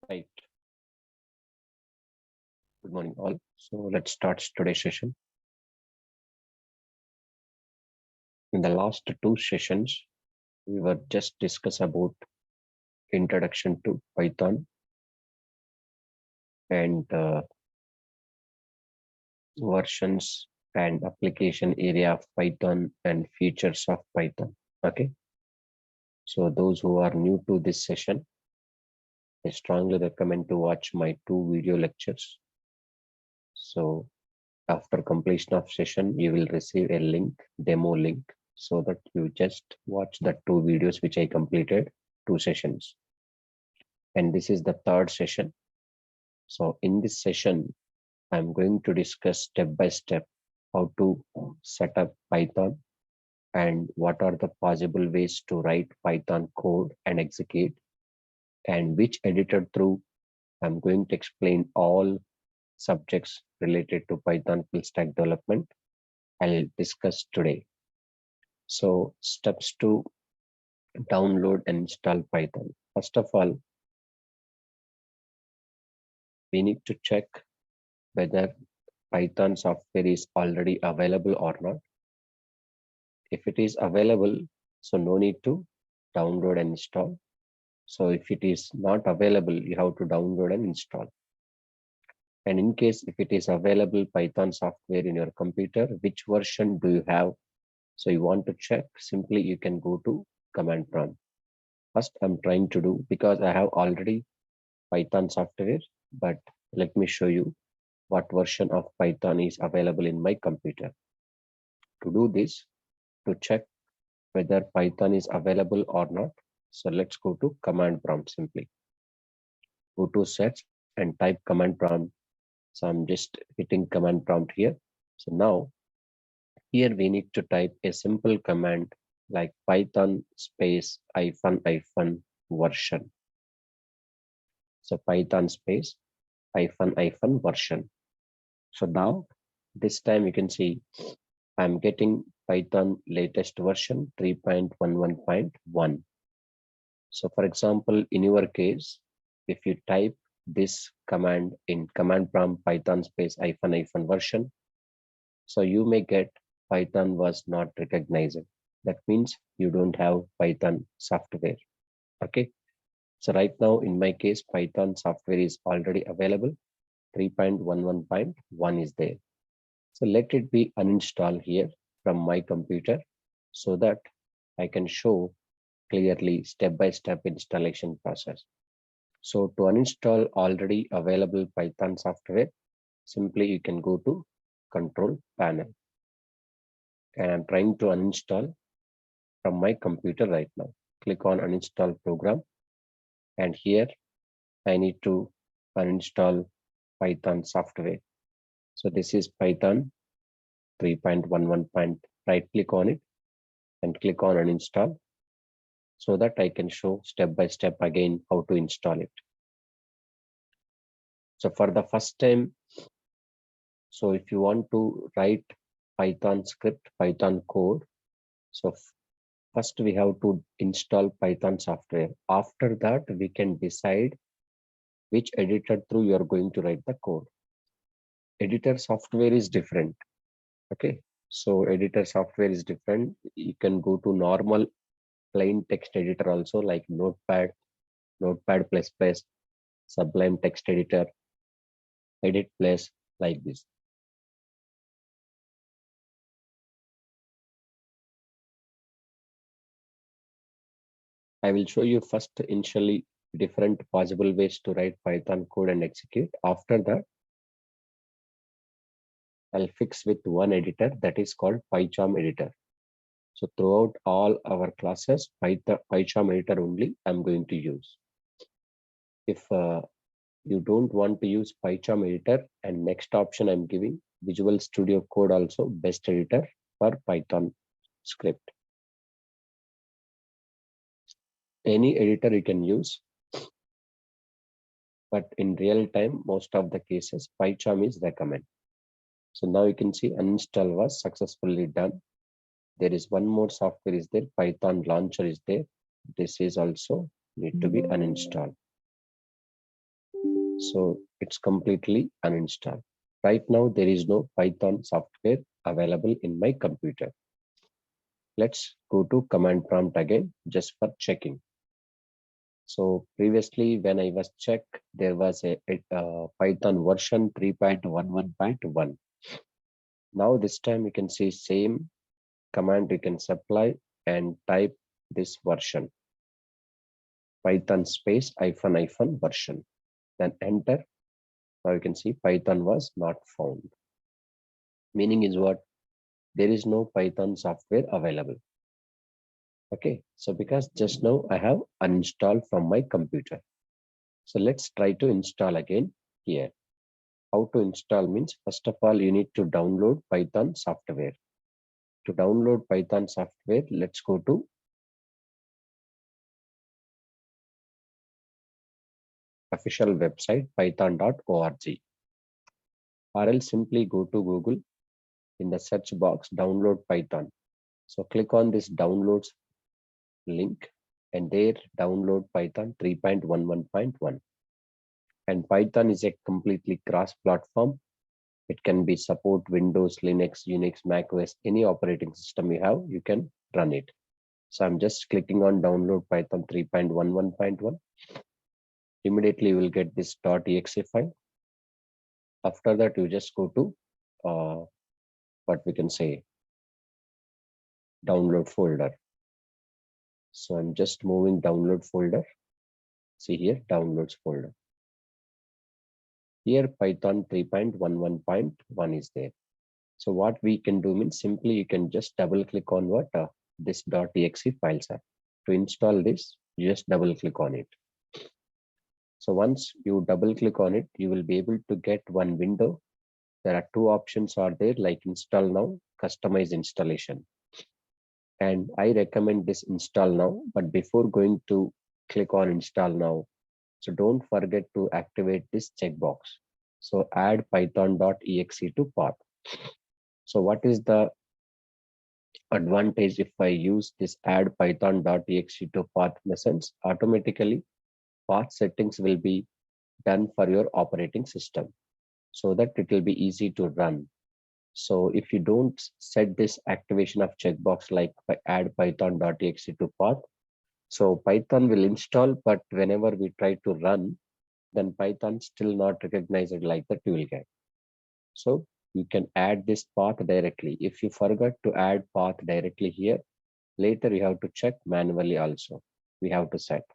Right. Good morning, all. So let's start today's session. In the last two sessions, we were just discuss about introduction to Python and versions and application area of Python and features of Python. Okay. So those who are new to this session, I strongly recommend to watch my two video lectures. So after completion of session, you will receive a link, demo link, so that you just watch the two videos which I completed, two sessions. And this is the third session. So in this session, I'm going to discuss step by step how to set up Python and what are the possible ways to write Python code and execute, and which editor through. I'm going to explain all subjects related to Python full stack development I'll discuss today. So steps to download and install Python. First of all, we need to check whether Python software is already available or not. If it is available, so no need to download and install. So if it is not available, you have to download and install. And in case if it is available Python software in your computer, which version do you have? So you want to check, simply you can go to command prompt. First, I'm trying to do, because I have already Python software, but let me show you what version of Python is available in my computer. To do this, to check whether Python is available or not, so let's go to command prompt simply. Go to search and type command prompt. So I'm just hitting command prompt here. So now here we need to type a simple command like Python space hyphen version. So Python space hyphen version. So now this time you can see I'm getting Python latest version 3.11.1. So for example, in your case, if you type this command in command prompt Python space hyphen version, so you may get Python was not recognized. That means you don't have Python software. Okay. So right now in my case, Python software is already available. 3.11.1 is there. So let it be uninstalled here from my computer so that I can show clearly step-by-step installation process. So to uninstall already available Python software, simply you can go to control panel. And I'm trying to uninstall from my computer right now. Click on uninstall program. And here I need to uninstall Python software. So this is Python 3.11. Right click on it and click on uninstall so that I can show step by step again how to install it. So for the first time, so if you want to write Python script, Python code, so first we have to install Python software. After that, we can decide which editor through you are going to write the code. Editor software is different. Okay, so editor software is different. You can go to normal plain text editor also, like Notepad, Notepad++, Sublime text editor, Edit Plus, like this. I will show you first initially different possible ways to write Python code and execute. After that, I'll fix with one editor that is called PyCharm editor. So throughout all our classes, PyCharm editor only I'm going to use. If you don't want to use PyCharm editor, and next option I'm giving Visual Studio Code also best editor for Python script. Any editor you can use, but in real time, most of the cases PyCharm is recommended. So now you can see uninstall was successfully done. There is one more software is there, Python launcher is there. This is also need to be uninstalled. So it's completely uninstalled. Right now, there is no Python software available in my computer. Let's go to command prompt again, just for checking. So previously, when I was check, there was a Python version 3.11.1. Now this time you can see same command you can supply and type this version, Python space -- version. Then enter. Now you can see Python was not found. Meaning is what? There is no Python software available. Okay, so because just now I have uninstalled from my computer. So let's try to install again here. How to install means, first of all, you need to download Python software. To download Python software, let's go to official website python.org, or else simply go to Google. In the search box, download Python. So click on this downloads link and there download Python 3.11.1. And Python is a completely cross-platform. It can be support Windows, Linux, Unix, Mac OS, any operating system you have, you can run it. So I'm just clicking on download Python 3.11.1. Immediately you will get this .exe file. After that, you just go to what we can say download folder. So I'm just moving download folder. See here, downloads folder. Here Python 3.11.1 is there. So what we can do means, simply you can just double click on what this .exe files are. To install this, you just double click on it. So once you double click on it, you will be able to get one window. There are two options are there, like install now, customize installation. And I recommend this install now, but before going to click on install now, so don't forget to activate this checkbox. So add python.exe to path. So what is the advantage if I use this add python.exe to path lessons? Automatically path settings will be done for your operating system so that it will be easy to run. So if you don't set this activation of checkbox like add python.exe to path, so Python will install, but whenever we try to run, then Python still not recognize it like that you will get. So you can add this path directly. If you forgot to add path directly here, later you have to check manually also. We have to set.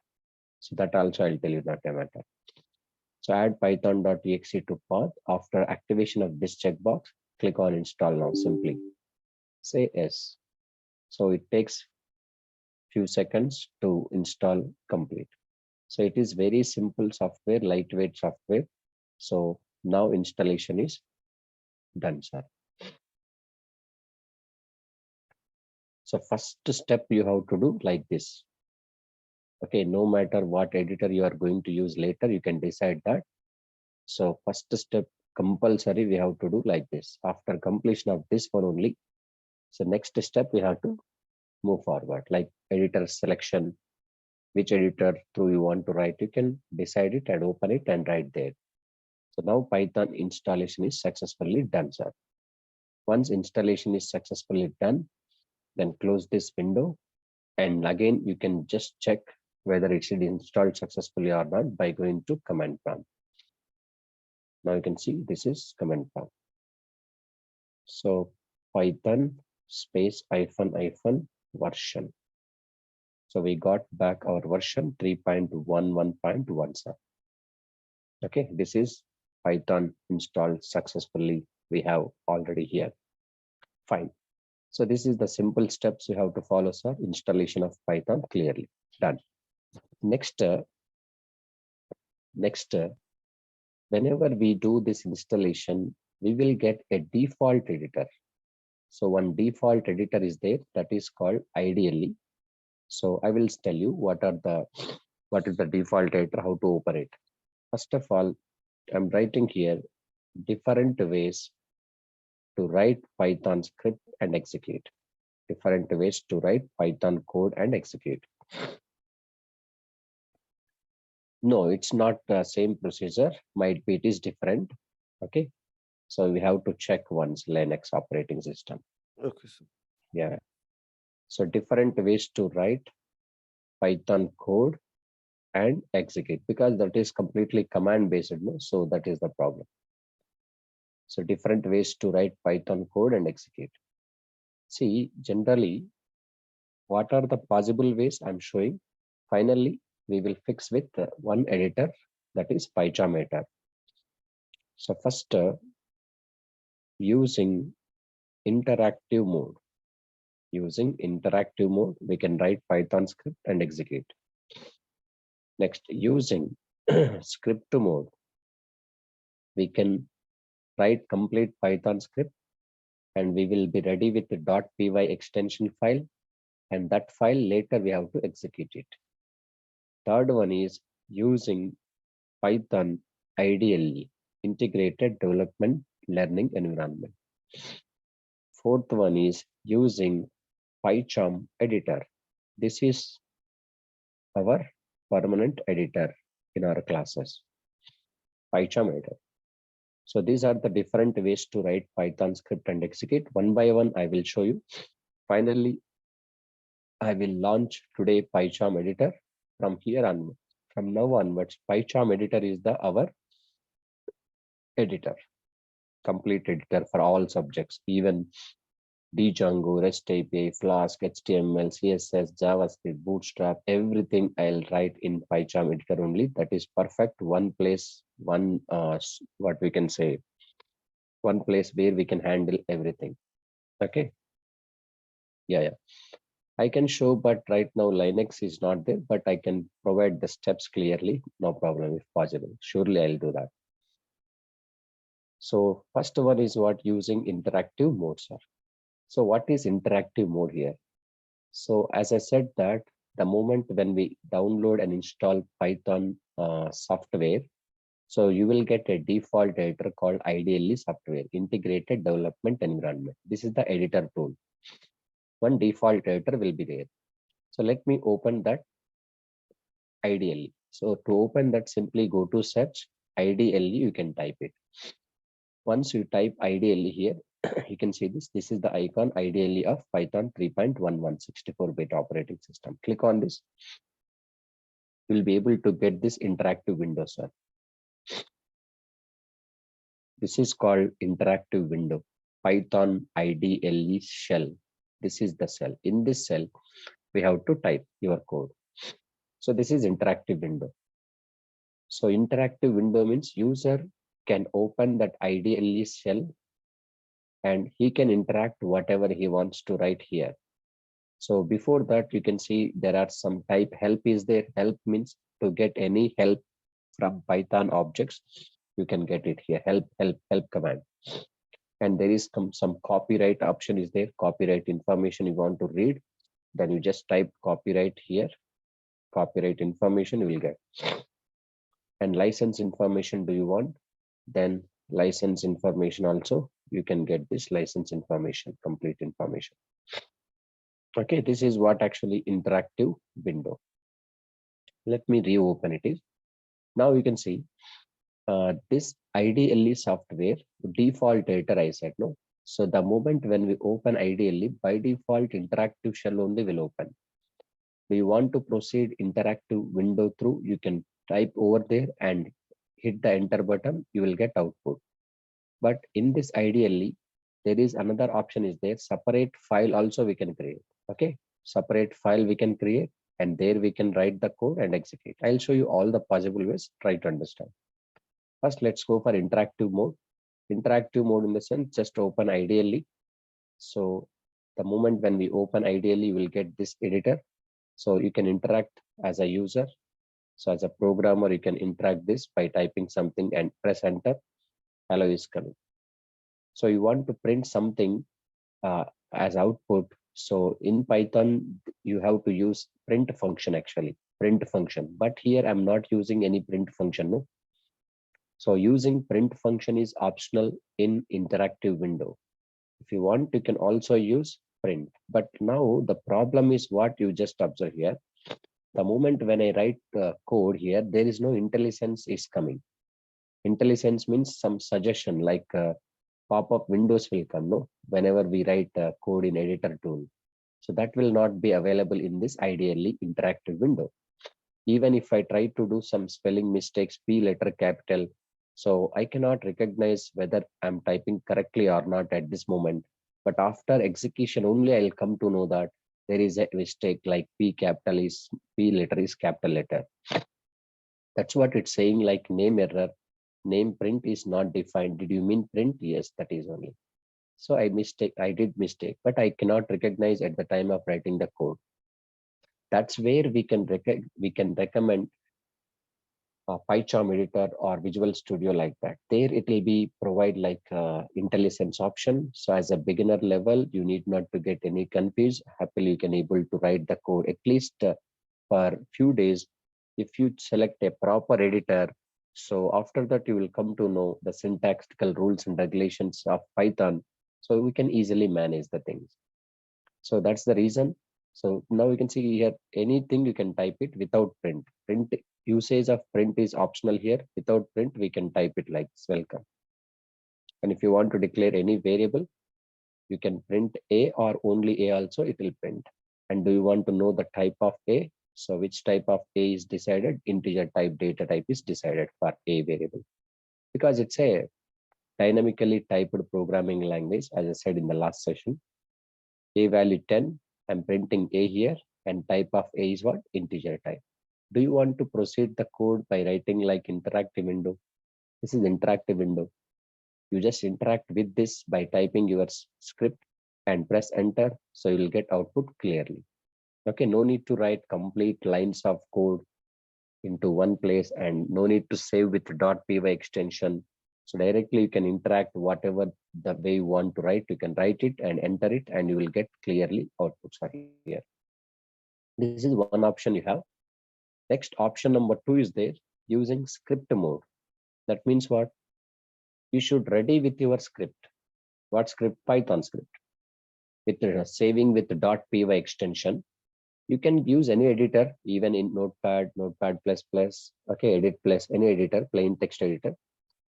So that also I'll tell you that matter. So add python.exe to path. After activation of this checkbox, click on install now simply. Say yes. So it takes few seconds to install complete. So it is very simple software, lightweight software. So now installation is done, sir. So first step you have to do like this. Okay, no matter what editor you are going to use later, you can decide that. So first step compulsory we have to do like this. After completion of this one only, so next step we have to move forward, like editor selection, which editor through you want to write, you can decide it and open it and write there. So now Python installation is successfully done, sir. Once installation is successfully done, then close this window. And again, you can just check whether it is installed successfully or not by going to command prompt. Now you can see this is command prompt. So Python space -- version. So we got back our version 3.11.1, sir. Okay, this is Python installed successfully. We have already here. Fine. So this is the simple steps you have to follow, sir. Installation of Python clearly done. Next, whenever we do this installation, we will get a default editor. So one default editor is there that is called ideally. So I will tell you what is the default editor, how to operate. First of all, I'm writing here different ways to write Python script and execute. Different ways to write Python code and execute. No, it's not the same procedure. Might be it is different. Okay. So we have to check once Linux operating system. Okay, sir. Yeah. So different ways to write Python code and execute, because that is completely command based. No? So that is the problem. So different ways to write Python code and execute. See, generally, what are the possible ways I'm showing? Finally, we will fix with one editor, that is PyCharm editor. So first, using interactive mode. Using interactive mode, we can write Python script and execute. Next, using script mode, we can write complete Python script and we will be ready with the .py extension file, and that file later we have to execute it. Third one is using Python IDLE, Integrated Development Learning Environment. Fourth one is using PyCharm editor. This is our permanent editor in our classes, PyCharm editor. So these are the different ways to write Python script and execute. One by one, I will show you. Finally, I will launch today PyCharm editor. From here on, from now onwards, PyCharm editor is our editor, complete editor for all subjects, even Django, REST API, Flask, HTML, CSS, JavaScript, Bootstrap, everything I'll write in PyCharm editor only. That is perfect. One place, what we can say, one place where we can handle everything. Okay. Yeah. I can show, but right now Linux is not there, but I can provide the steps clearly. No problem if possible. Surely I'll do that. So first one is what using interactive mode, sir. So what is interactive mode here? So as I said that the moment when we download and install Python software, so you will get a default editor called IDLE software, Integrated Development Environment. This is the editor tool. One default editor will be there. So let me open that IDLE. So to open that, simply go to search IDLE, you can type it. Once you type IDLE here, you can see this. This is the icon IDLE of Python 3.11 64-bit operating system. Click on this. You will be able to get this interactive window, sir. This is called interactive window, Python IDLE shell. This is the cell. In this cell, we have to type your code. So this is interactive window. So interactive window means user can open that IDLE shell and he can interact whatever he wants to write here. So before that, you can see there are some type help is there. Help means to get any help from Python objects, you can get it here. Help command. And there is some copyright option is there. Copyright information you want to read. Then you just type copyright here. Copyright information you will get. And license information do you want? Then license information also. You can get this license information, complete information. Okay, this is what actually interactive window. Let me reopen it. Now you can see this IDLE software default editor I said no. So the moment when we open IDLE, by default interactive shell only will open. Do you want to proceed interactive window through? You can type over there and hit the enter button. You will get output. But in this IDLE, there is another option is there. Separate file also we can create. Okay, separate file we can create, and there we can write the code and execute. I'll show you all the possible ways. Try to understand. First, let's go for interactive mode. Interactive mode in the sense, just open IDLE. So the moment when we open IDLE, you will get this editor. So you can interact as a user. So as a programmer, you can interact this by typing something and press enter. Hello is coming. So you want to print something as output. So in Python, you have to use print function actually, print function. But here I'm not using any print function. No. So using print function is optional in interactive window. If you want, you can also use print. But now the problem is what you just observe here. The moment when I write code here, there is no IntelliSense is coming. IntelliSense means some suggestion like pop-up windows will come, no, whenever we write code in editor tool. So that will not be available in this ideally interactive window. Even if I try to do some spelling mistakes, P letter capital, so I cannot recognize whether I'm typing correctly or not at this moment. But after execution only, I'll come to know that there is a mistake like P letter is capital letter. That's what it's saying, like name error, name print is not defined. Did you mean print? Yes, that is only. So I did mistake, but I cannot recognize at the time of writing the code. That's where we can recommend PyCharm editor or Visual Studio like that. There it will be provide like IntelliSense option. So as a beginner level, you need not to get any confused. Happily, you can able to write the code at least for few days. If you select a proper editor, so after that you will come to know the syntactical rules and regulations of Python. So we can easily manage the things. So that's the reason. So now you can see here, anything you can type it without print. Print usage of print is optional here. Without print, we can type it like welcome. And if you want to declare any variable, you can print A or only A also, it will print. And do you want to know the type of A? So which type of A is decided? Integer type, data type is decided for A variable. Because it's a dynamically typed programming language, as I said in the last session. A value 10, I'm printing A here, and type of A is what? Integer type. Do you want to proceed the code by writing like interactive window? This is interactive window. You just interact with this by typing your script and press enter. So you will get output clearly. Okay, no need to write complete lines of code into one place and no need to save with .py extension. So directly you can interact whatever the way you want to write, you can write it and enter it and you will get clearly outputs are here. This is one option you have. Next option number 2 is there, using script mode. That means what? You should ready with your script. What script? Python script. With saving with .py extension. You can use any editor, even in Notepad, Notepad++, okay, Edit Plus, any editor, plain text editor.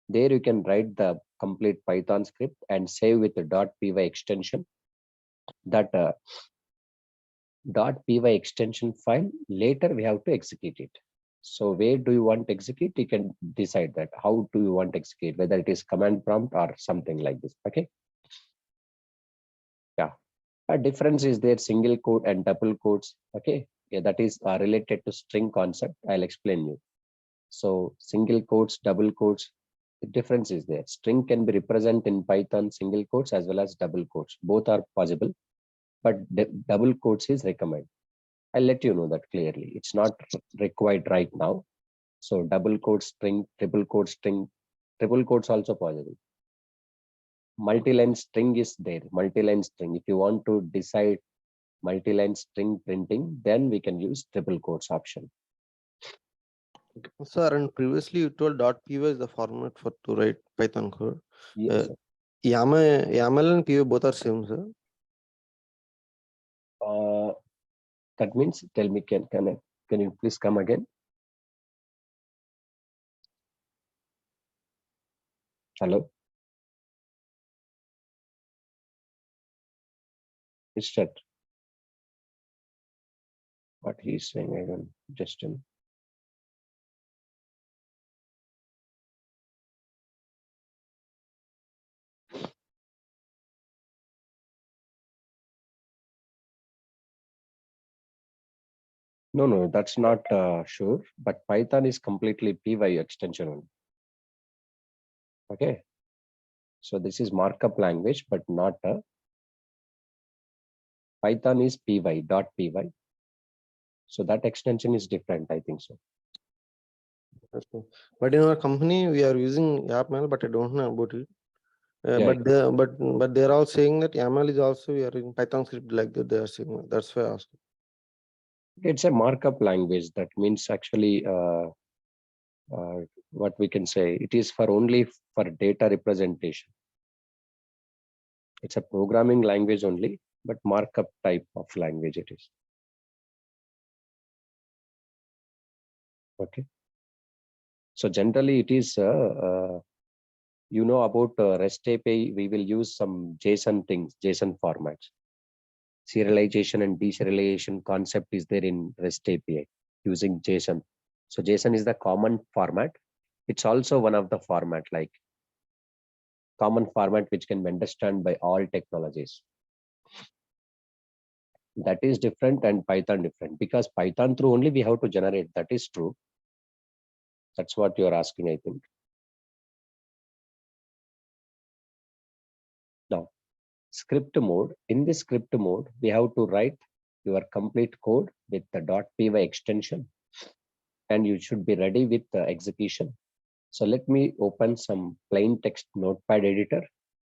There you can write the complete Python script and save with the .py extension. That .py extension file, later we have to execute it. So where do you want to execute? You can decide that. How do you want to execute? Whether it is command prompt or something like this. Okay. Yeah. A difference is there, single quote and double quotes. Okay. Yeah, that is related to string concept. I'll explain you. So single quotes, double quotes, the difference is there. String can be represented in Python single quotes as well as double quotes. Both are possible, but double quotes is recommended. I'll let you know that clearly. It's not required right now. So double quote string, triple quote also possible. Multi-line string is there, multi-line string. If you want to decide multi-line string printing, then we can use triple quotes option. Sir, and previously you told .py is the format for to write Python code. Yes, YAML and py both are same, sir. That means, tell me, can you please come again? Hello? Is that what he's saying? I don't just No, that's not sure, but Python is completely py extension only. Okay. So this is markup language, but not Python is py, .py. So that extension is different, I think so. Okay. But in our company, we are using YAML, but I don't know about it. Yeah. But they're all saying that YAML is also we are in Python script like that. They are saying that's why I asked. It's a markup language. That means actually what we can say, it is for only for data representation. It's a programming language only, but markup type of language it is. Okay. So generally it is, you know about REST API, we will use some JSON things, JSON formats. Serialization and deserialization concept is there in REST API using JSON. So JSON is the common format. It's also one of the format, like common format which can be understood by all technologies. That is different and Python different, because Python through only we have to generate. That is true. That's what you're asking, I think. Now, script mode. In this script mode, we have to write your complete code with the .py extension, and you should be ready with the execution. So let me open some plain text notepad editor.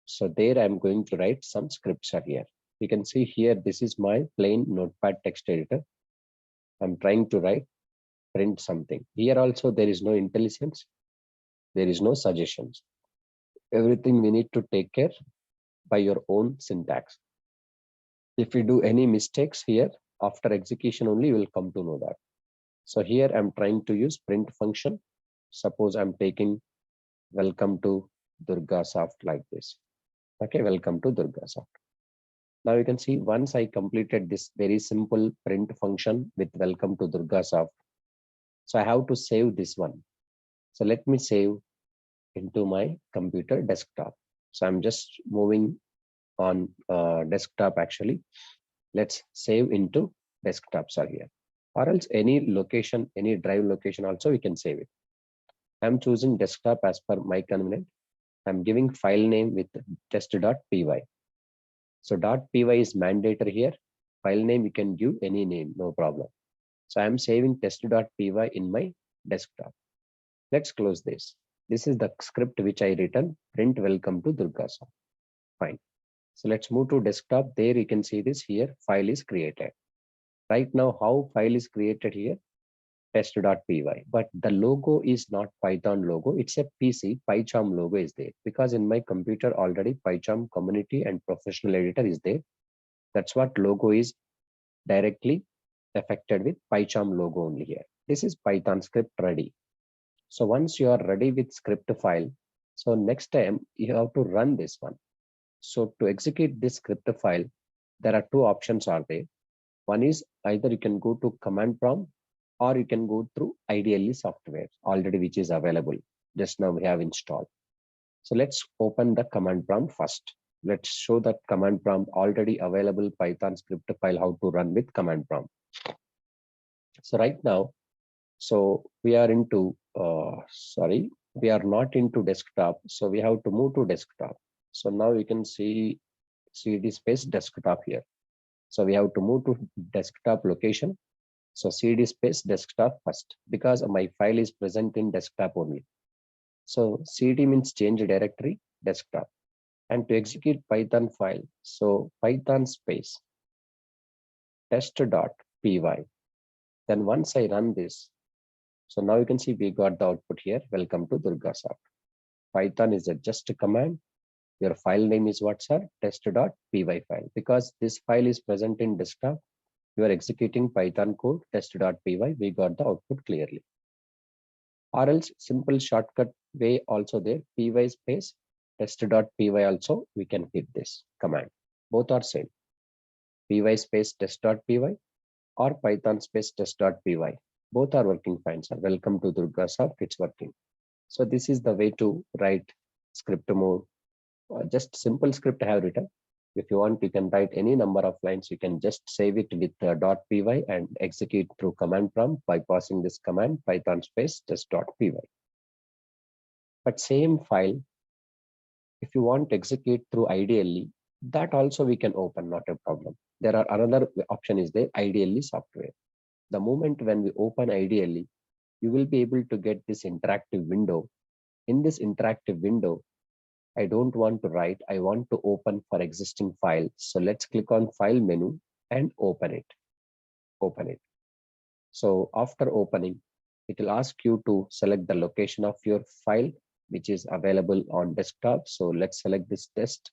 So there I'm going to write some scripts are here. You can see here, this is my plain notepad text editor. I'm trying to write, print something. Here also there is no intelligence. There is no suggestions. Everything we need to take care by your own syntax. If you do any mistakes here, after execution only you will come to know that. So here I'm trying to use print function. Suppose I'm taking welcome to DURGASOFT like this. Okay, welcome to DURGASOFT. Now you can see once I completed this very simple print function with welcome to DURGASOFT. So I have to save this one. So let me save into my computer desktop. So I'm just moving on desktop actually. Let's save into desktops are here, or else any location, any drive location also we can save it. I'm choosing desktop as per my convenience. I'm giving file name with test.py. So .py is mandatory here. File name you can give any name, no problem. So I'm saving test.py in my desktop. Let's close this. This is the script which I written, print welcome to DURGASOFT. Fine. So let's move to desktop. There you can see this here, file is created. Right now, how file is created here? Test.py. But the logo is not Python logo. It's a PC, PyCharm logo is there. Because in my computer already PyCharm community and professional editor is there. That's what logo is directly affected with PyCharm logo only here. This is Python script ready. So once you are ready with script file, so next time you have to run this one. So to execute this script file, there are two options are there. One is either you can go to command prompt, or you can go through ideally software already which is available. Just now we have installed. So let's open the command prompt first. Let's show that command prompt already available Python script file how to run with command prompt. So right now, so we are into, we are not into desktop. So we have to move to desktop. So now you can see CD space desktop here. So we have to move to desktop location. So CD space desktop first, because my file is present in desktop only. So CD means change directory desktop. And to execute Python file, so Python space test.py. Then once I run this, so now you can see we got the output here. Welcome to DURGASOFT. Python is just a command. Your file name is what, sir? Test.py file. Because this file is present in desktop, you are executing Python code test.py. We got the output clearly. Or else simple shortcut way also there. Py space test.py also we can hit this command. Both are same. Py space test.py or Python space test.py. Both are working fine, sir. Welcome to DURGASOFT. It's working. So this is the way to write script mode. Just simple script I have written. If you want, you can write any number of lines. You can just save it with .py and execute through command prompt by passing this command Python space test.py. But same file, if you want to execute through ideally, that also we can open, not a problem. There are another option is there, ideally software. The moment when we open ideally, you will be able to get this interactive window. In this interactive window, I don't want to write, I want to open for existing file. So let's click on file menu and open it. Open it. So after opening, it will ask you to select the location of your file, which is available on desktop. So let's select this test.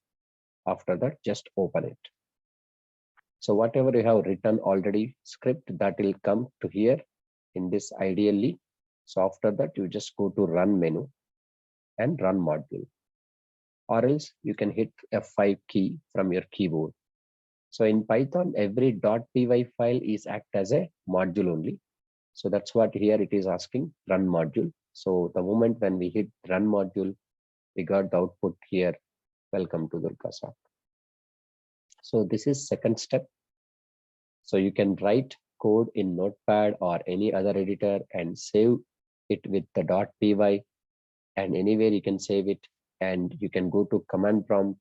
After that, just open it. So whatever you have written already script, that will come to here in this ideally. So after that, you just go to run menu and run module, or else you can hit F5 key from your keyboard. So in Python, every .py file is act as a module only. So that's what here it is asking, run module. So the moment when we hit run module, we got the output here, welcome to DURGASOFT. So this is second step. So you can write code in Notepad or any other editor and save it with the .py, and anywhere you can save it, and you can go to command prompt,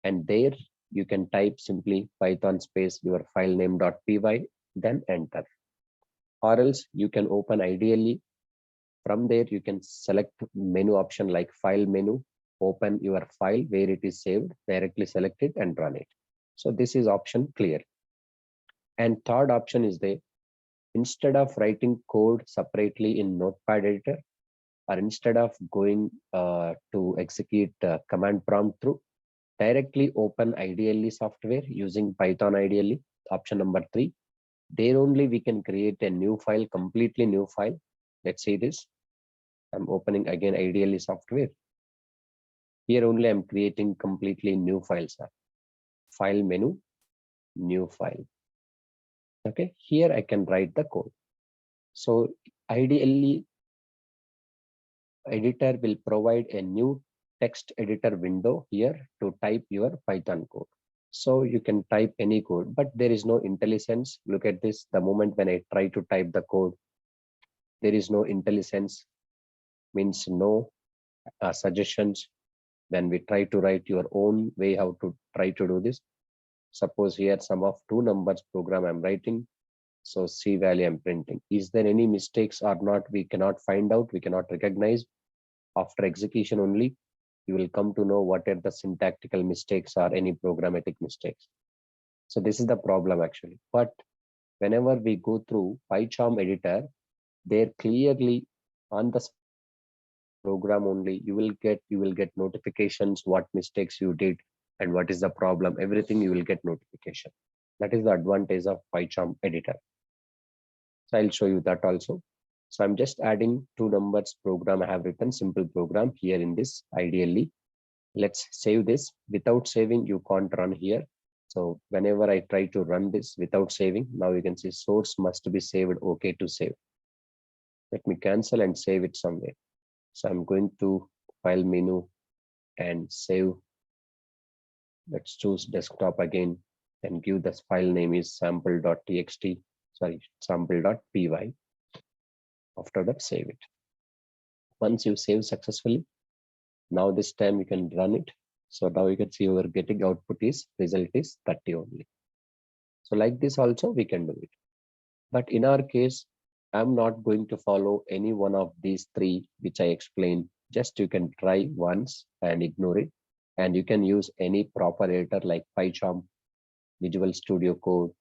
and there you can type simply Python space your file name .py, then enter. Or else you can open ideally from there, you can select menu option like file menu, open your file where it is saved, directly select it and run it. So this is option clear. And third option is there, instead of writing code separately in Notepad editor, or instead of going to execute command prompt through, directly open ideally software using Python ideally, option number 3. There only we can create a new file, completely new file. Let's see this. I'm opening again ideally software. Here only I'm creating completely new files. File menu, new file. Okay, here I can write the code. So ideally, editor will provide a new text editor window here to type your Python code. So you can type any code, but there is no IntelliSense. Look at this. The moment when I try to type the code, there is no IntelliSense, means no suggestions. When we try to write your own way how to try to do this, suppose here sum of two numbers program I'm writing, so C value I'm printing. Is there any mistakes or not? We cannot find out, we cannot recognize. After execution only, you will come to know what are the syntactical mistakes or any programmatic mistakes. So this is the problem actually. But whenever we go through PyCharm editor, there clearly on the program only, you will get notifications what mistakes you did and what is the problem. Everything you will get notification. That is the advantage of PyCharm editor. So I'll show you that also. So I'm just adding two numbers program. I have written simple program here in this ideally. Let's save this. Without saving, you can't run here. So whenever I try to run this without saving, now you can see source must be saved. Okay to save. Let me cancel and save it somewhere. So I'm going to file menu and save. Let's choose desktop again and give this file name is sample.txt, sorry, sample.py. After that, save it. Once you save successfully, now this time you can run it. So now you can see you are getting output is result is 30 only. So like this also we can do it. But in our case, I'm not going to follow any one of these three which I explained. Just you can try once and ignore it. And you can use any proper editor like PyCharm, Visual Studio Code,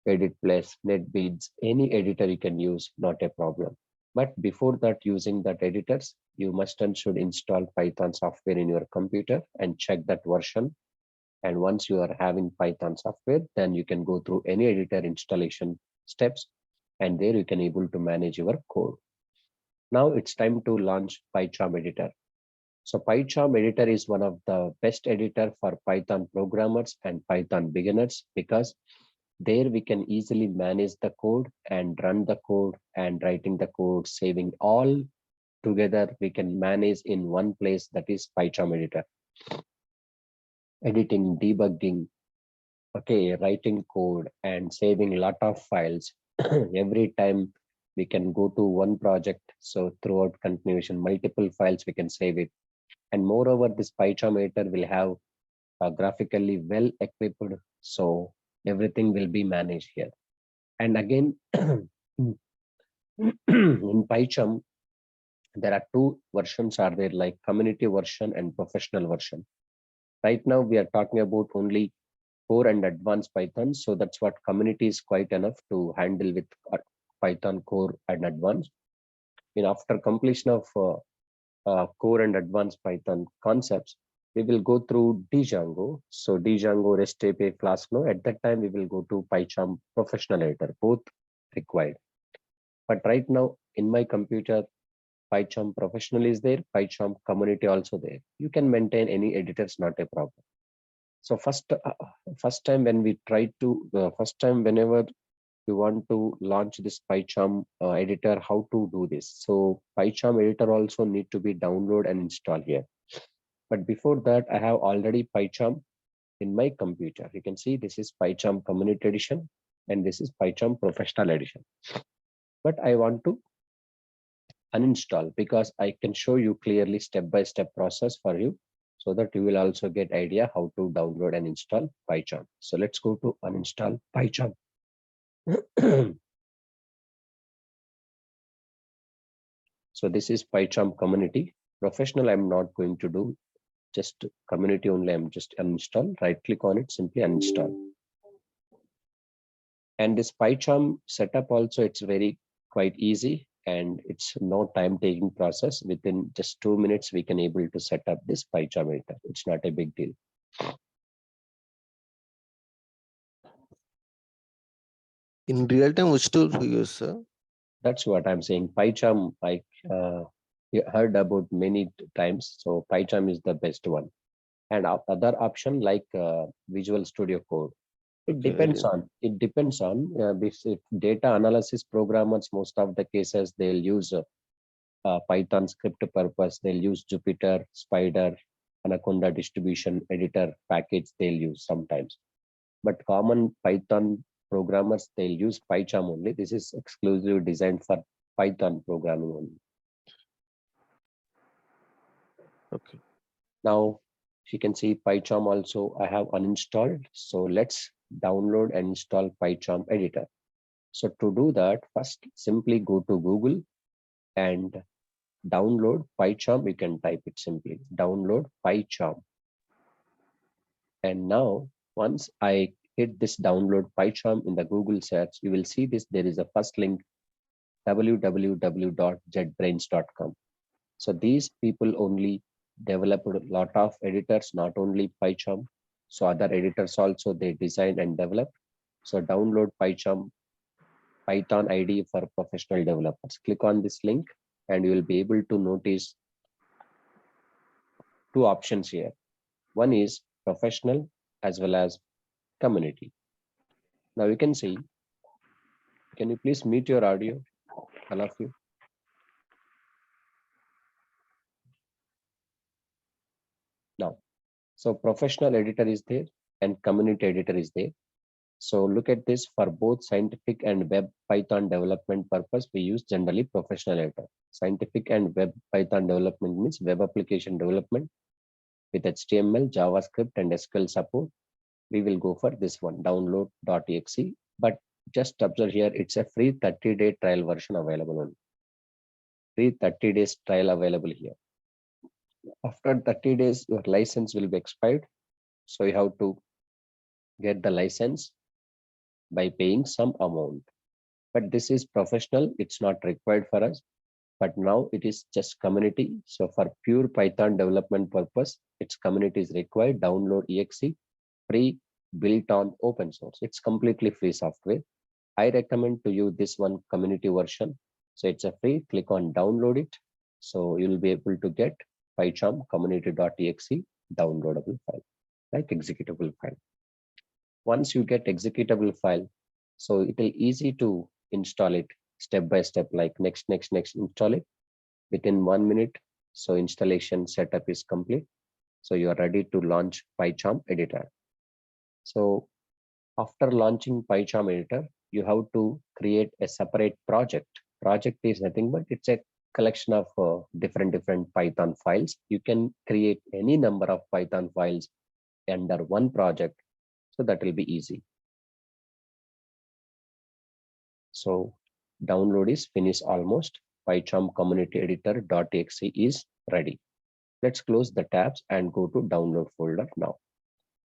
Edit Plus, NetBeans, any editor you can use, not a problem. But before that, using that editors, you must and should install Python software in your computer and check that version. And once you are having Python software, then you can go through any editor installation steps, and there you can able to manage your code. Now it's time to launch PyCharm editor. So PyCharm editor is one of the best editor for Python programmers and Python beginners, because there we can easily manage the code and run the code and writing the code, saving all together. We can manage in one place, that is PyCharm editor. Editing, debugging, okay, writing code and saving lot of files. Every time we can go to one project. So throughout continuation, multiple files we can save it. And moreover, this PyCharm editor will have graphically well equipped, so everything will be managed here. And again, in PyCharm, there are two versions are there, like community version and professional version. Right now, we are talking about only core and advanced Python. So that's what community is quite enough to handle with Python core and advanced. After completion of core and advanced Python concepts, we will go through Django. So Django, REST API, Flask. No, at that time we will go to PyCharm professional editor, both required. But right now, in my computer, PyCharm Professional is there, PyCharm Community also there. You can maintain any editors, not a problem. So first time when we try to, first time whenever you want to launch this PyCharm editor, how to do this? So PyCharm editor also need to be download and install here. But before that, I have already PyCharm in my computer. You can see this is PyCharm Community Edition and this is PyCharm Professional Edition. But I want to uninstall because I can show you clearly step-by-step process for you so that you will also get idea how to download and install PyCharm. So let's go to uninstall PyCharm. So this is PyCharm Community. Professional, I'm not going to do, just community only. I'm just uninstall, right click on it, simply uninstall. And this PyCharm setup also, it's very quite easy and it's no time taking process. Within just 2 minutes, we can able to set up this PyCharm editor. It's not a big deal. In real time, which tool we use, sir? That's what I'm saying. PyCharm, I heard about many times. So PyCharm is the best one. And other option like Visual Studio Code. It depends on if data analysis programmers, most of the cases they'll use Python script purpose. They'll use Jupyter, Spider, Anaconda distribution editor package they'll use sometimes. But common Python programmers, they'll use PyCharm only. This is exclusively designed for Python programming only. Okay. Now you can see PyCharm also I have uninstalled. So let's download and install PyCharm editor. So to do that, first simply go to Google and download PyCharm. You can type it simply, download PyCharm. And now once I hit this download PyCharm in the Google search, you will see this. There is a first link, www.jetbrains.com. So these people only developed a lot of editors, not only PyCharm. So other editors also they design and develop. So download PyCharm Python IDE for professional developers. Click on this link and you will be able to notice two options here. One is professional as well as community. Now you can see, can you please mute your audio, all of you? Now, so professional editor is there and community editor is there. So look at this, for both scientific and web Python development purpose, we use generally professional editor. Scientific and web Python development means web application development with HTML, JavaScript and SQL support. We will go for this one, download.exe. But just observe here, it's a free 30-day trial version available on. Free 30 days trial available here. After 30 days, your license will be expired. So you have to get the license by paying some amount. But this is professional, it's not required for us. But now it is just community. So for pure Python development purpose, its community is required. Download exe, free, built on open source. It's completely free software. I recommend to you this one community version. So it's a free, click on download it. So you'll be able to get PyCharm community.exe downloadable file, like executable file. Once you get executable file, so it will easy to install it step by step, like next, install it within 1 minute. So installation setup is complete. So you are ready to launch PyCharm editor. So after launching PyCharm editor, you have to create a separate project. Project is nothing but it's a collection of different Python files. You can create any number of Python files under one project. So that will be easy. So download is finished almost. PyCharm community editor.exe is ready. Let's close the tabs and go to download folder now.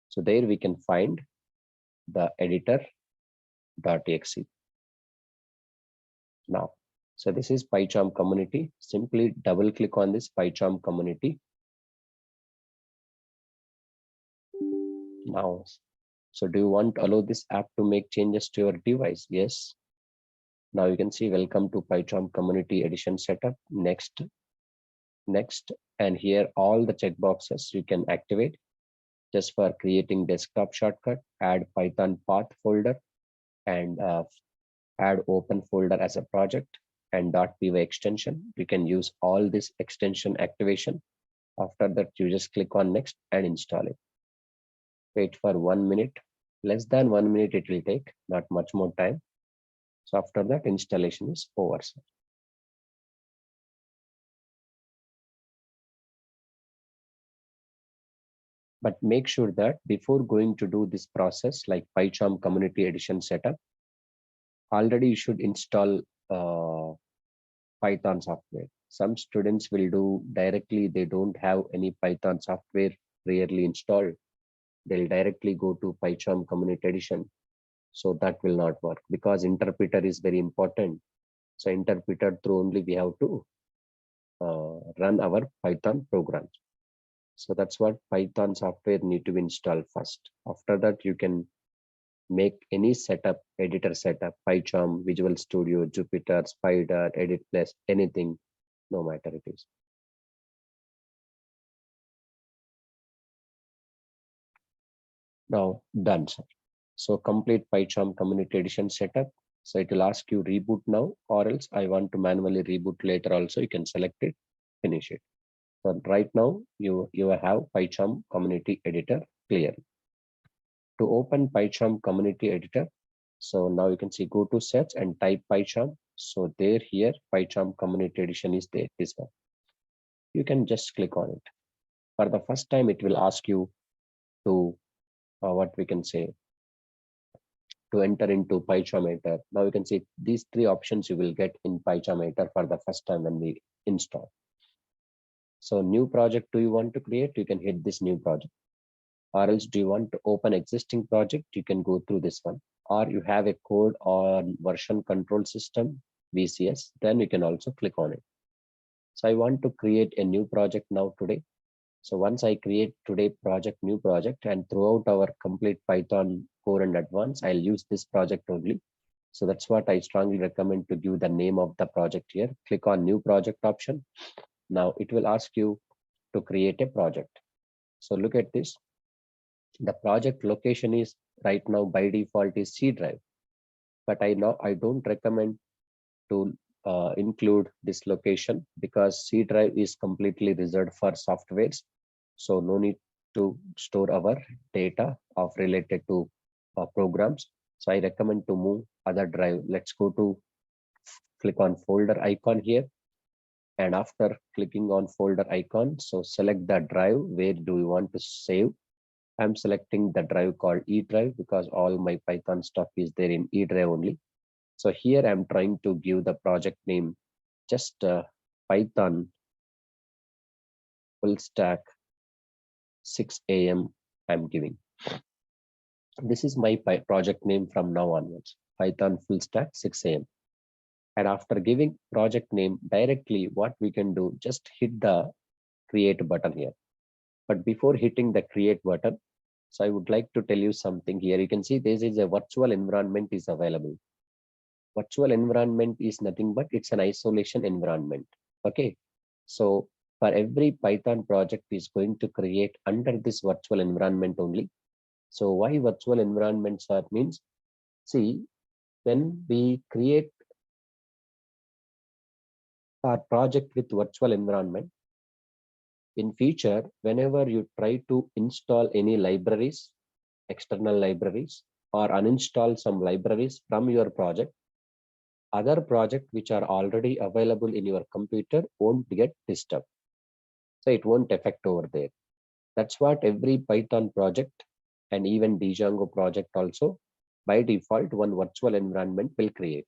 So there we can find the editor.exe. Now, so this is PyCharm community. Simply double click on this PyCharm community. Now, so do you want to allow this app to make changes to your device? Yes. Now you can see welcome to PyCharm Community Edition setup. Next, next, and here all the checkboxes you can activate just for creating desktop shortcut, add Python path folder, and add open folder as a project and .py extension. You can use all this extension activation. After that, you just click on next and install it. Wait for 1 minute, less than 1 minute it will take, not much more time. So after that, installation is over. But make sure that before going to do this process like PyCharm Community Edition setup, already you should install Python software. Some students will do directly, they don't have any Python software rarely installed. They'll directly go to PyCharm Community Edition. So that will not work because interpreter is very important. So interpreter through only we have to run our Python programs. So that's what Python software need to be installed first. After that, you can make any setup, editor setup, PyCharm, Visual Studio, Jupyter, Spider, Edit Plus, anything, no matter it is. Now done, sir. So complete PyCharm Community Edition setup. So it will ask you reboot now, or else I want to manually reboot later also. You can select it, finish it. So right now you have PyCharm Community Editor clear. To open PyCharm Community Editor, so now you can see go to search and type PyCharm. So there here PyCharm Community Edition is there, this one. You can just click on it. For the first time, it will ask you to what we can say to enter into PyCharm editor. Now you can see these three options you will get in PyCharm editor for the first time when we install. So new project do you want to create? You can hit this new project. Or else do you want to open existing project? You can go through this one. Or you have a code on version control system, VCS, then you can also click on it. So I want to create a new project now today. So once I create today new project, and throughout our complete Python core and advanced, I'll use this project only. So that's what I strongly recommend to give the name of the project here. Click on new project option. Now it will ask you to create a project. So look at this. The project location is right now by default is C drive, but I don't recommend to include this location because C drive is completely reserved for softwares. So no need to store our data of related to programs. So I recommend to move other drive. Let's go to click on folder icon here. And after clicking on folder icon, so select the drive where do you want to save. I'm selecting the drive called E drive because all my Python stuff is there in E drive only. So here I'm trying to give the project name just Python full stack 6 a.m. I'm giving. This is my project name from now onwards, Python full stack 6 a.m. And after giving project name directly, what we can do, just hit the create button here. But before hitting the create button, so I would like to tell you something here. You can see this is a virtual environment is available. Virtual environment is nothing but it's an isolation environment. Okay. So for every Python project is going to create under this virtual environment only. So why virtual environments are means, see, when we create our project with virtual environment, in future, whenever you try to install any libraries, external libraries, or uninstall some libraries from your project, other project which are already available in your computer won't get disturbed. So it won't affect over there. That's what every Python project and even Django project also by default one virtual environment will create.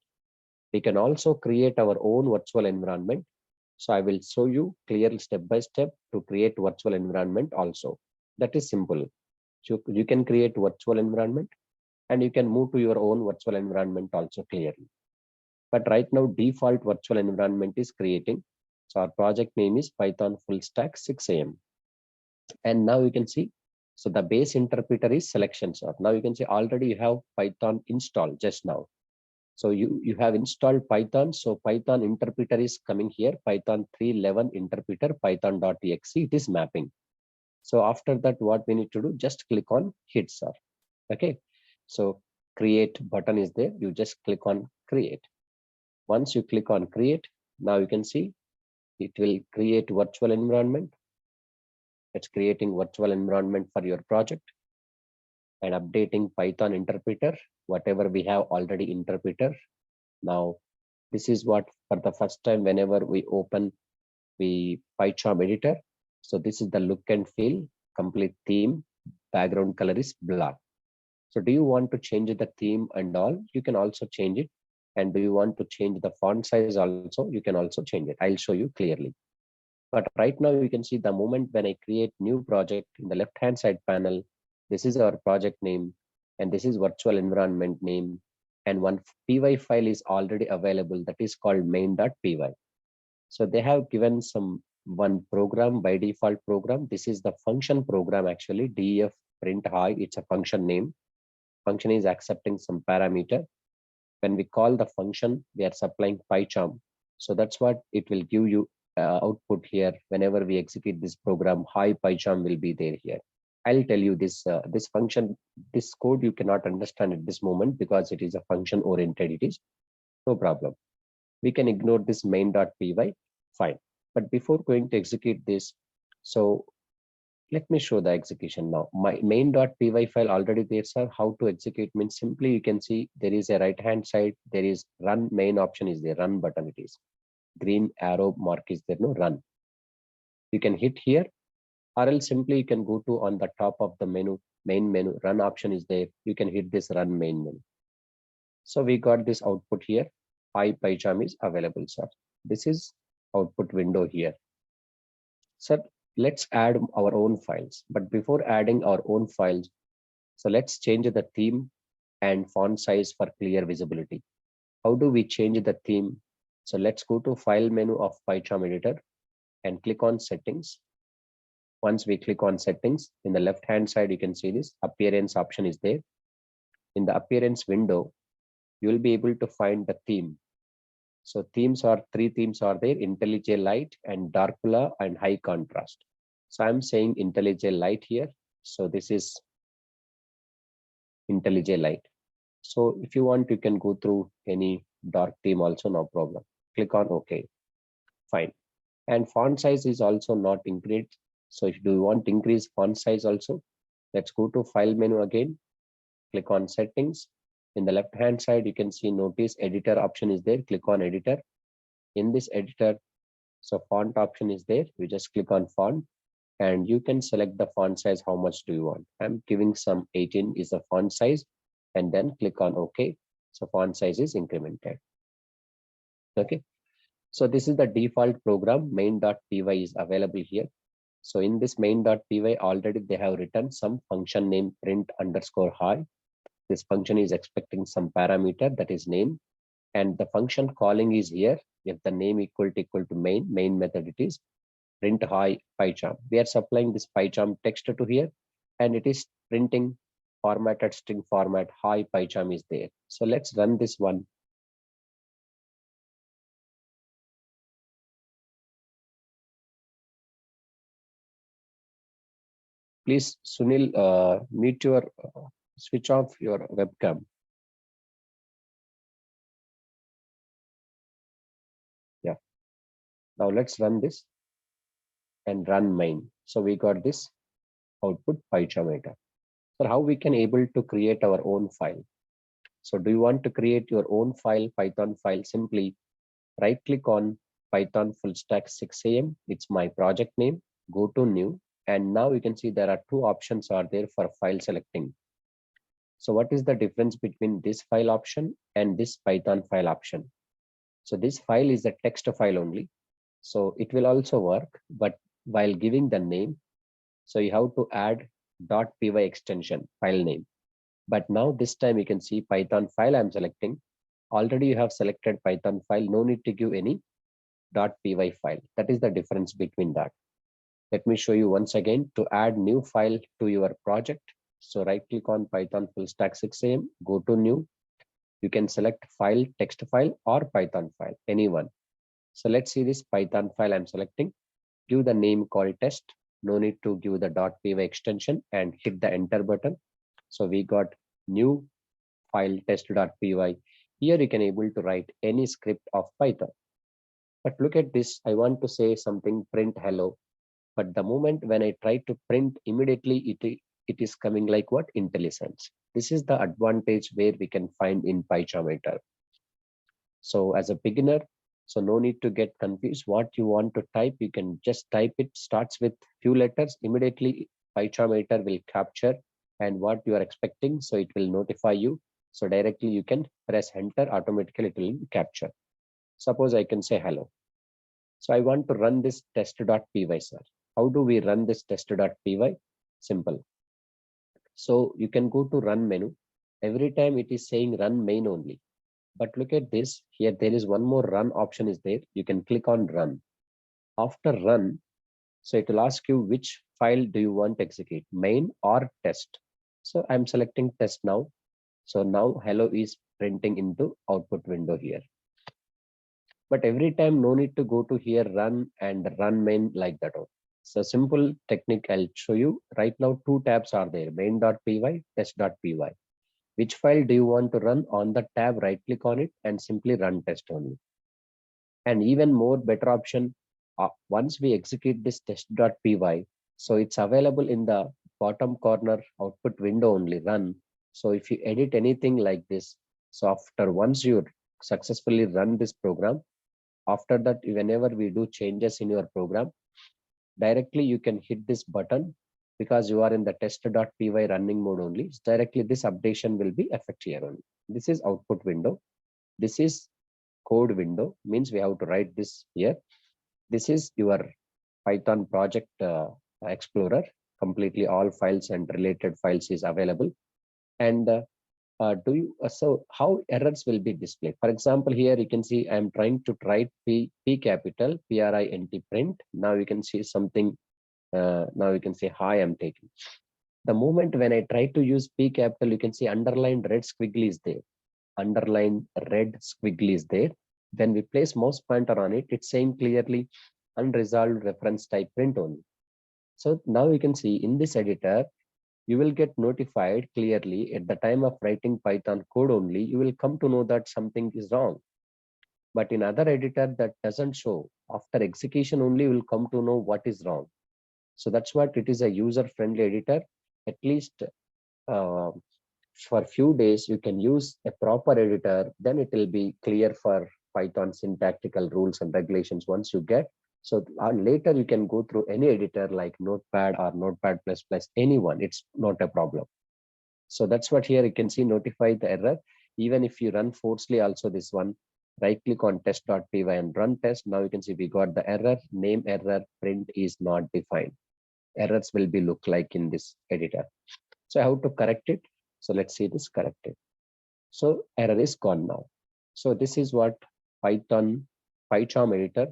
We can also create our own virtual environment. So I will show you clearly step by step to create virtual environment also. That is simple. So you can create virtual environment and you can move to your own virtual environment also clearly. But right now default virtual environment is creating. So our project name is Python full stack 6 a.m. And now you can see, so the base interpreter is selection sort. Now you can see already you have Python installed just now. So you have installed Python. So Python interpreter is coming here, Python 3.11 interpreter, python.exe, it is mapping. So after that, what we need to do, just click on hit sir. Okay. So create button is there. You just click on create. Once you click on create, now you can see it will create virtual environment. It's creating virtual environment for your project and updating Python interpreter, whatever we have already interpreter. Now, this is what for the first time, whenever we open the PyCharm editor. So this is the look and feel, complete theme, background color is black. So do you want to change the theme and all? You can also change it. And do you want to change the font size also? You can also change it. I'll show you clearly. But right now you can see the moment when I create new project in the left-hand side panel, this is our project name, and this is virtual environment name. And one py file is already available that is called main.py. So they have given some one program by default program. This is the function program actually, def print hi, it's a function name. Function is accepting some parameter. When we call the function, we are supplying PyCharm. So that's what it will give you output here. Whenever we execute this program, hi PyCharm will be there here. I'll tell you this this function, this code you cannot understand at this moment because it is a function oriented. It is no problem. We can ignore this main.py, fine. But before going to execute this, so let me show the execution now. My main.py file already there, sir. How to execute means simply you can see there is a right hand side, there is run main option is there, run button it is. Green arrow mark is there, no run. You can hit here, or else simply you can go to on the top of the menu, main menu, run option is there. You can hit this run main menu. So we got this output here. Hi PyCharm is available, sir. This is output window here. Sir, let's add our own files. But before adding our own files, so let's change the theme and font size for clear visibility. How do we change the theme? So let's go to file menu of PyCharm editor and click on settings. Once we click on settings, in the left hand side, you can see this appearance option is there. In the appearance window, you will be able to find the theme. So themes are three themes are there: IntelliJ Light and Dark Blue and High Contrast. So I'm saying IntelliJ Light here. So this is IntelliJ Light. So if you want, you can go through any dark theme also, no problem. Click on OK. Fine. And font size is also not increased. So if you want to increase font size also, let's go to file menu again. Click on settings. In the left hand side, you can see notice editor option is there. Click on editor. In this editor, so font option is there. You just click on font and you can select the font size. How much do you want? I'm giving some 18 is the font size, and then click on OK. So font size is incremented. Okay. So this is the default program. Main.py is available here. So in this main.py already they have written some function name print underscore hi. This function is expecting some parameter that is name, and the function calling is here. If the name equal to main method it is print hi PyCharm. We are supplying this PyCharm text to here, and it is printing formatted string format hi PyCharm is there. So let's run this one. Please, Sunil, mute your switch off your webcam. Yeah. Now let's run this and run main. So we got this output PyCharm data. So how we can able to create our own file? So do you want to create your own file, Python file? Simply right click on Python full stack 6am. It's my project name. Go to new. And now you can see there are two options are there for file selecting. So what is the difference between this file option and this Python file option? So this file is a text file only. So it will also work, but while giving the name, so you have to add .py extension file name. But now this time you can see Python file I'm selecting. Already you have selected Python file, no need to give any .py file. That is the difference between that. Let me show you once again. To add new file to your project, so right click on Python full stack 6am, go to new, You can select file, text file or Python file, anyone. So let's see this Python file I'm selecting. Give the name called test. No need to give the .py extension and hit the enter button. So we got new file test.py. Here you can able to write any script of Python. But look at this. I want to say something print hello. But the moment when I try to print immediately, it is coming like what? IntelliSense. This is the advantage where we can find in PyCharmator. So as a beginner, so no need to get confused. What you want to type, you can just type it. Starts with few letters. Immediately PyCharmator will capture and what you are expecting. So it will notify you. So directly you can press enter. Automatically it will capture. Suppose I can say hello. So I want to run this test.py, sir. How do we run this test.py? Simple. So you can go to run menu. Every time it is saying run main only. But look at this. Here there is one more run option is there. You can click on run. After run, so it will ask you which file do you want to execute, main or test. So I'm selecting test now. So now hello is printing into output window here. But every time no need to go to here run and run main like that. So simple technique I'll show you. Right now two tabs are there, main.py, test.py. Which file do you want to run? On the tab, right click on it and simply run test only. And even more better option, once we execute this test.py, so it's available in the bottom corner output window only, run. So if you edit anything like this, so after once you successfully run this program, after that, whenever we do changes in your program, directly you can hit this button because you are in the test.py running mode only. Directly this updation will be effect here only. This is output window. This is code window, means we have to write this here. This is your Python project explorer. Completely all files and related files is available. And so how errors will be displayed? For example, here you can see I'm trying to write P capital print print. Now you can see something. Now you can say hi I'm taking. The moment when I try to use P capital, you can see underlined red squiggly is there. Underlined red squiggly is there. Then we place mouse pointer on it. It's saying clearly unresolved reference type print only. So now you can see in this editor, you will get notified clearly at the time of writing Python code only, you will come to know that something is wrong. But in other editor that doesn't show. After execution only, you will come to know what is wrong. So that's what it is, a user-friendly editor. At least for few days, you can use a proper editor. Then it will be clear for Python syntactical rules and regulations once you get. So later you can go through any editor like Notepad or Notepad++, anyone. It's not a problem. So that's what here you can see notify the error. Even if you run forcefully also this one, right click on test.py and run test. Now you can see we got the error, name error, print is not defined. Errors will be look like in this editor. So how to correct it? So let's see this corrected. So error is gone now. So this is what Python PyCharm editor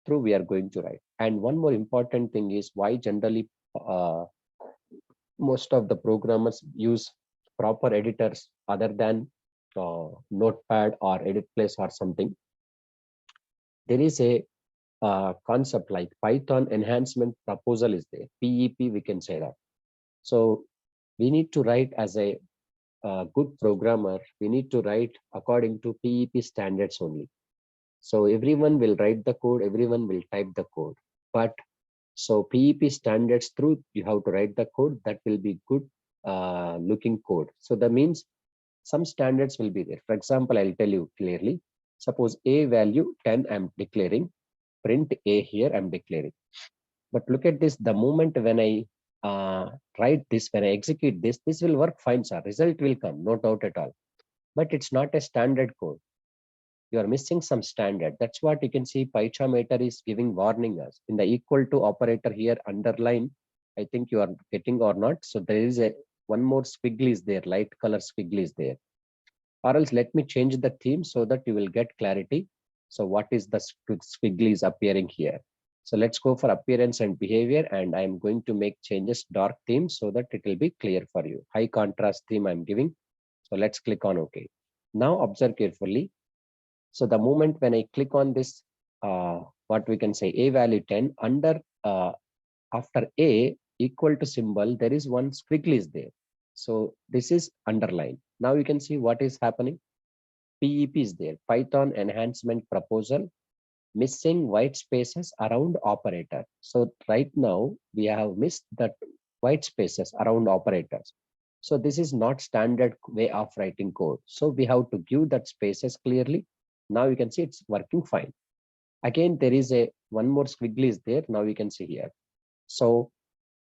through we are going to write. And one more important thing is why generally most of the programmers use proper editors other than Notepad or Edit Place or something. There is a concept like Python enhancement proposal is there. PEP, we can say that. So we need to write as a good programmer, we need to write according to PEP standards only. So everyone will write the code, everyone will type the code. But so PEP standards through you have to write the code that will be good looking code. So that means some standards will be there. For example, I'll tell you clearly. Suppose a value 10 I'm declaring, print a here I'm declaring. But look at this, the moment when I write this, when I execute this, this will work fine, sir. Result will come, no doubt at all. But it's not a standard code. You are missing some standard. That's what you can see PyCharmator is giving warning us. In the equal to operator here, underline, I think you are getting or not. So there is a one more squiggly is there, light color squiggly is there. Or else let me change the theme so that you will get clarity. So what is the squiggly is appearing here? So let's go for appearance and behavior, and I'm going to make changes dark theme so that it will be clear for you. High contrast theme I'm giving. So let's click on OK. Now observe carefully. So the moment when I click on this, what we can say a value 10 under after a equal to symbol, there is one squiggly is there. So this is underline. Now you can see what is happening. PEP is there, Python enhancement proposal, missing white spaces around operator. So right now we have missed that white spaces around operators. So this is not standard way of writing code. So we have to give that spaces clearly. Now you can see it's working fine. Again, there is a one more squiggly is there. Now you can see here. So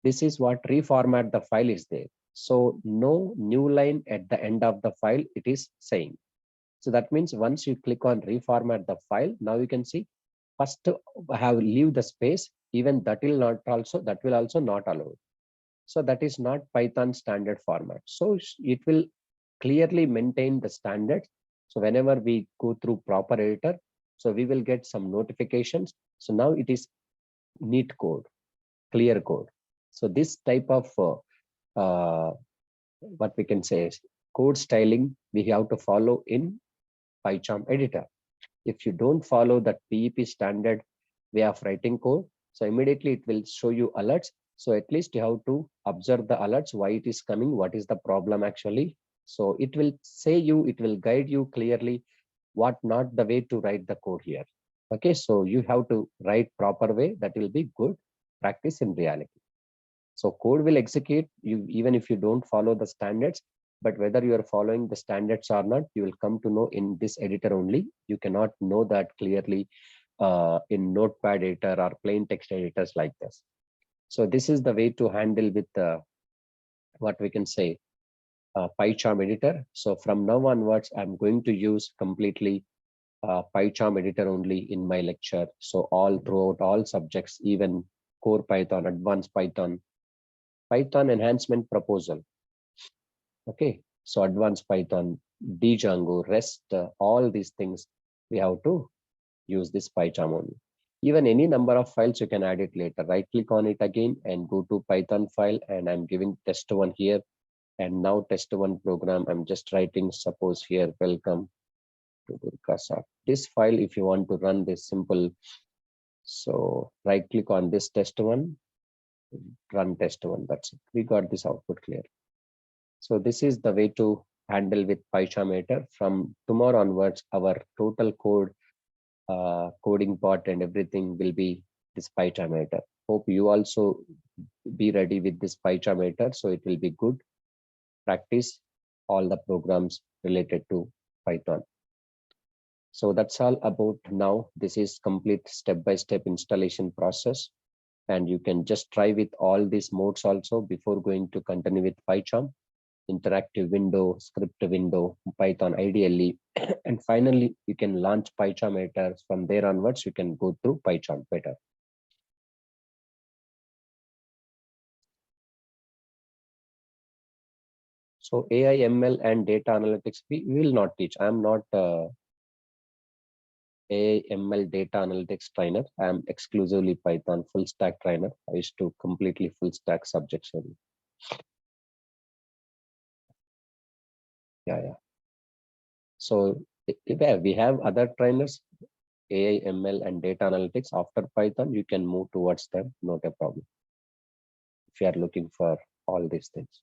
this is what reformat the file is there. So no new line at the end of the file, it is saying. So that means once you click on reformat the file, now you can see first have leave the space, even that will also not allow. So that is not Python standard format. So it will clearly maintain the standards. So whenever we go through proper editor, so we will get some notifications. So now it is neat code, clear code. So this type of what we can say is code styling we have to follow in PyCharm editor. If you don't follow that PEP standard way of writing code, so immediately it will show you alerts. So at least you have to observe the alerts, why it is coming, what is the problem actually. So it will say you, it will guide you clearly what not the way to write the code here. Okay, so you have to write proper way, that will be good practice in reality. So code will execute you even if you don't follow the standards, but whether you are following the standards or not, you will come to know in this editor only. You cannot know that clearly in Notepad editor or plain text editors like this. So this is the way to handle with what we can say PyCharm editor. So from now onwards, I'm going to use completely PyCharm editor only in my lecture. So all throughout all subjects, even core Python, advanced Python, Python enhancement proposal. Okay, so advanced Python, Django, REST, all these things we have to use this PyCharm only. Even any number of files you can add it later. Right click on it again and go to Python file, and I'm giving test one here. And now test one program, I'm just writing suppose here, welcome to DURGASOFT. This file, if you want to run this simple, so right click on this test one, run test one. That's it. We got this output clear. So this is the way to handle with PyCharm editor. From tomorrow onwards, our total code, coding part and everything will be this PyCharm editor. Hope you also be ready with this PyCharm editor. So it will be good practice all the programs related to Python. So that's all about now. This is complete step-by-step installation process. And you can just try with all these modes also before going to continue with PyCharm. Interactive window, script window, Python ideally. And finally, you can launch PyCharm editor. From there onwards, you can go through PyCharm better. So AI, ML, and data analytics, we will not teach. I'm not AI, ML, data analytics trainer. I'm exclusively Python full stack trainer. I used to completely full stack subjects only. Yeah. So yeah, we have other trainers, AI, ML, and data analytics. After Python, you can move towards them, not a problem. If you are looking for all these things.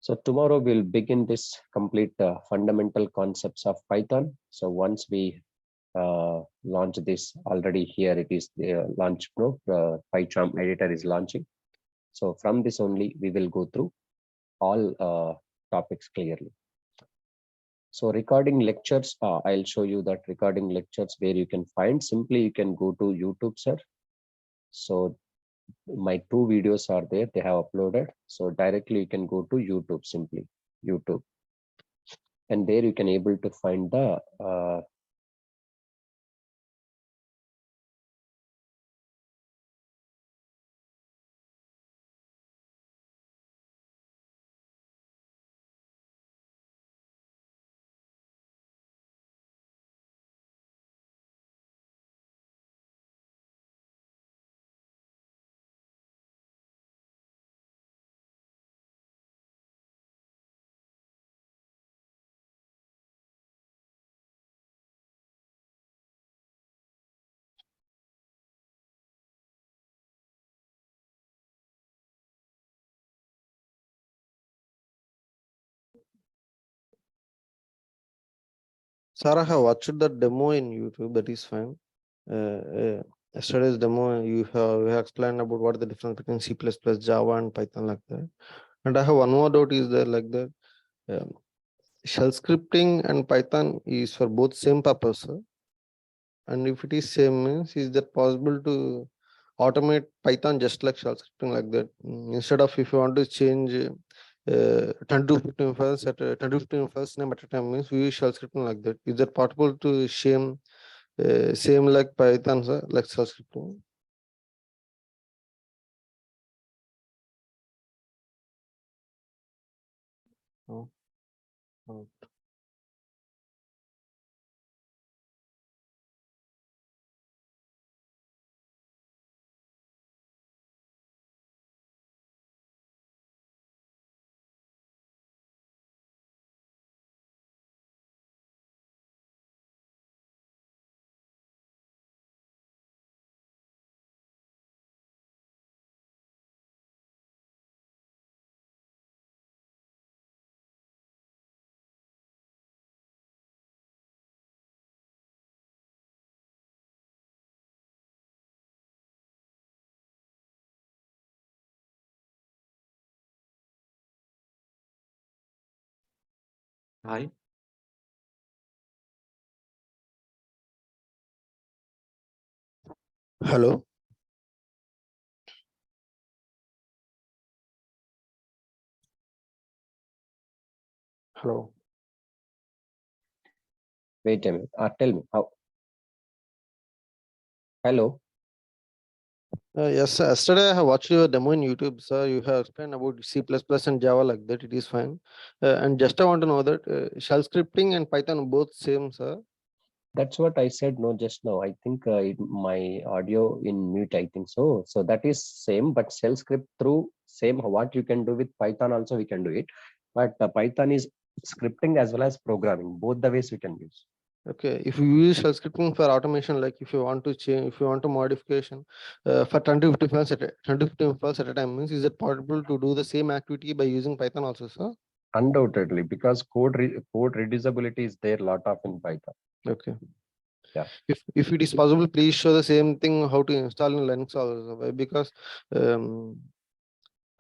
So tomorrow we'll begin this complete fundamental concepts of Python. So once we launch this already here, it is the launch pro, PyCharm editor is launching. So from this only, we will go through all topics clearly. So recording lectures, I'll show you that recording lectures where you can find. Simply you can go to YouTube, sir. So my two videos are there, they have uploaded. So directly you can go to YouTube, simply YouTube. And there you can able to find the Sir, I have watched the demo in YouTube. That is fine. Yesterday's demo, you have explained about what the difference between C++, Java, and Python like that. And I have one more doubt is there like that. Shell scripting and Python is for both same purpose. And if it is same means, is that possible to automate Python just like shell scripting like that? Instead of if you want to change 10 to 15 files at 10 to 15 files name at a time means we use shell scripting like that. Is that possible to same like Python, sir, like shell scripting? Oh, oh. Hi. Hello. Hello. Wait a minute. Tell me how. Hello. Yes, sir. Yesterday I have watched your demo in YouTube, sir. You have explained about C++ and Java like that. It is fine. And just I want to know that shell scripting and Python both same, sir. That's what I said no just now. I think my audio in mute. I think so. So that is same, but shell script through same. What you can do with Python also we can do it, but Python is scripting as well as programming. Both the ways we can use. Okay, if you use shell scripting for automation, like if you want to change, if you want to modification for 10 to 50 files 10 to 50 files at a time, means is it possible to do the same activity by using Python also, sir? Undoubtedly, because code reducibility is there lot of in Python. Okay. Yeah. If it is possible, please show the same thing how to install in Linux also. Why? Because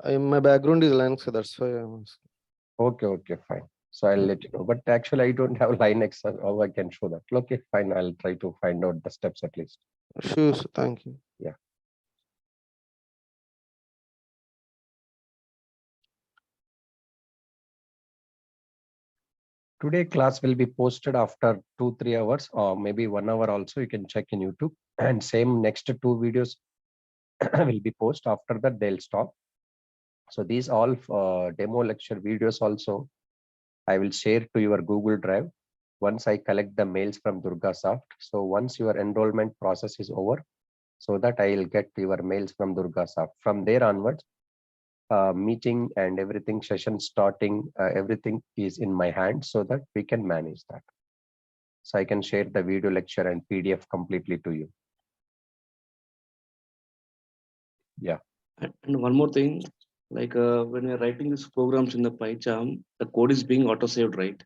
my background is Linux, so that's why I'm asking. Okay, fine. So I'll let you know. But actually, I don't have Linux. How I can show that? Okay, fine. I'll try to find out the steps at least. Sure, sir. Thank you. Yeah. Today class will be posted after 2-3 hours or maybe 1 hour also. You can check in YouTube, and same next 2 videos will be posted. After that, they'll stop. So these all demo lecture videos also I will share to your Google Drive once I collect the mails from DurgaSoft. So once your enrollment process is over, so that I will get your mails from DurgaSoft. From there onwards, meeting and everything, session starting, everything is in my hand so that we can manage that. So I can share the video lecture and PDF completely to you. Yeah. And one more thing, like when you're writing these programs in the PyCharm, the code is being auto-saved, right?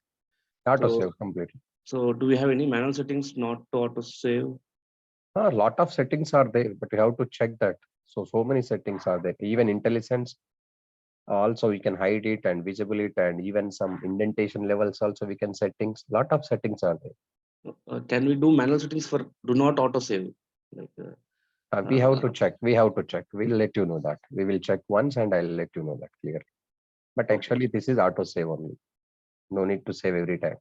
Auto So, save completely. so do we have any manual settings not to auto-save? A lot of settings are there, but you have to check that. So many settings are there. Even IntelliSense, also we can hide it and visible it, and even some indentation levels also we can settings. Lot of settings are there. Can we do manual settings for do not auto-save? Like, We have to check. We have to check. We'll let you know that. We will check once and I'll let you know that clearly. But okay. actually, this is auto save only. No need to save every time.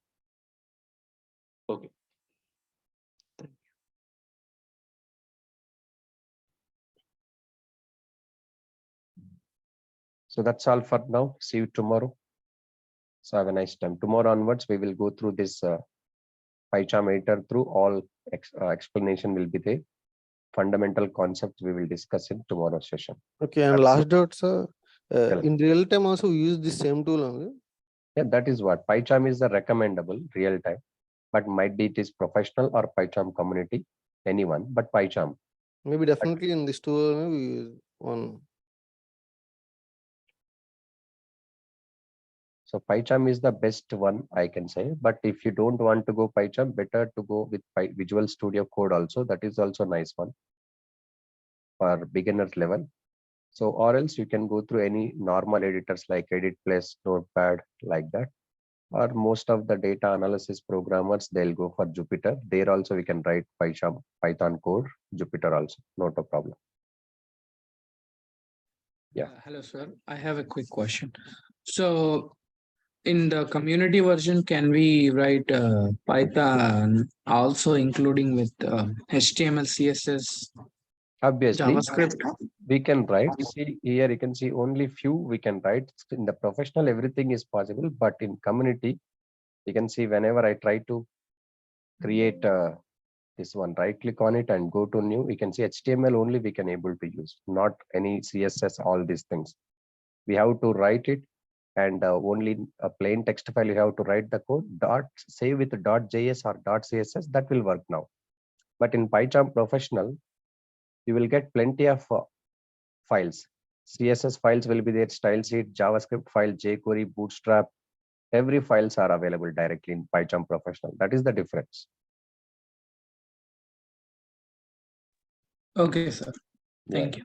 Okay. So that's all for now. See you tomorrow. So have a nice time. Tomorrow onwards, we will go through this PyCharm editor through all explanation will be there. Fundamental concepts we will discuss in tomorrow's session. Okay, and That's last dot, sir. Tell In real time also we use the same tool only. Yeah, that is what PyCharm is the recommendable real time, but might be it is professional or PyCharm community, anyone, but PyCharm. Maybe definitely in this tool only we use one. So PyCharm is the best one, I can say. But if you don't want to go PyCharm, better to go with Visual Studio Code also. That is also nice one for beginner level. So or else you can go through any normal editors like Edit Plus, Notepad, like that. Or most of the data analysis programmers, they'll go for Jupyter. There also we can write Python code, Jupyter also, not a problem. Yeah. Hello, sir. I have a quick question. So, in the community version, can we write Python also including with HTML, CSS, Obviously, JavaScript? we can write. See here, you can see only few we can write. In the professional, everything is possible, but in community, you can see whenever I try to create this one, right click on it and go to new, you can see HTML only we can able to use, not any CSS, all these things. We have to write it, and only a plain text file you have to write the code, save with .js or .css, that will work now. But in PyCharm Professional, you will get plenty of files. CSS files will be there, style sheet, JavaScript file, jQuery, Bootstrap, every files are available directly in PyCharm Professional. That is the difference. Okay, sir. Thank you.